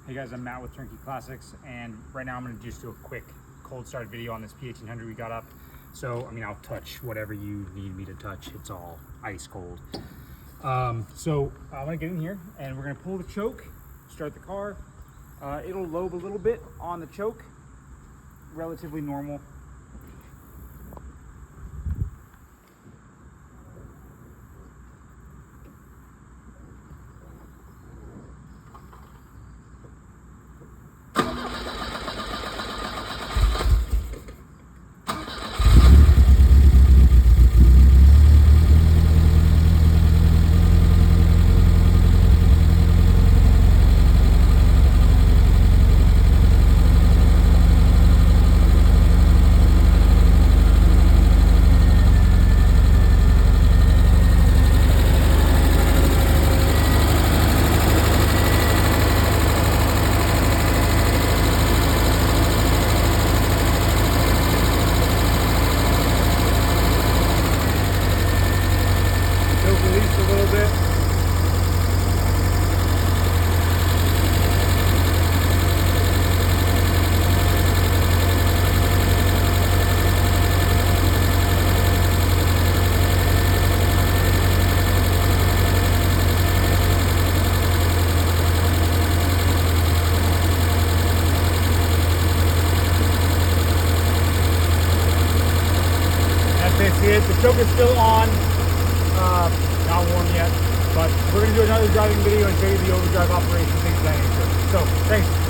Hey guys, I'm Matt with Turnkey Classics, and right now I'm going to just do a quick cold start video on this P1800 we got up. So, I mean, I'll touch whatever you need me to touch. It's all ice cold. So I'm going to get in here, and we're going to pull the choke, start the car. It'll lobe a little bit on the choke, relatively normal. Released a little bit. That's basically it. The choke is still on. Not warm yet, but we're going to do another driving video and show you the overdrive operation, things of that nature. So, thanks.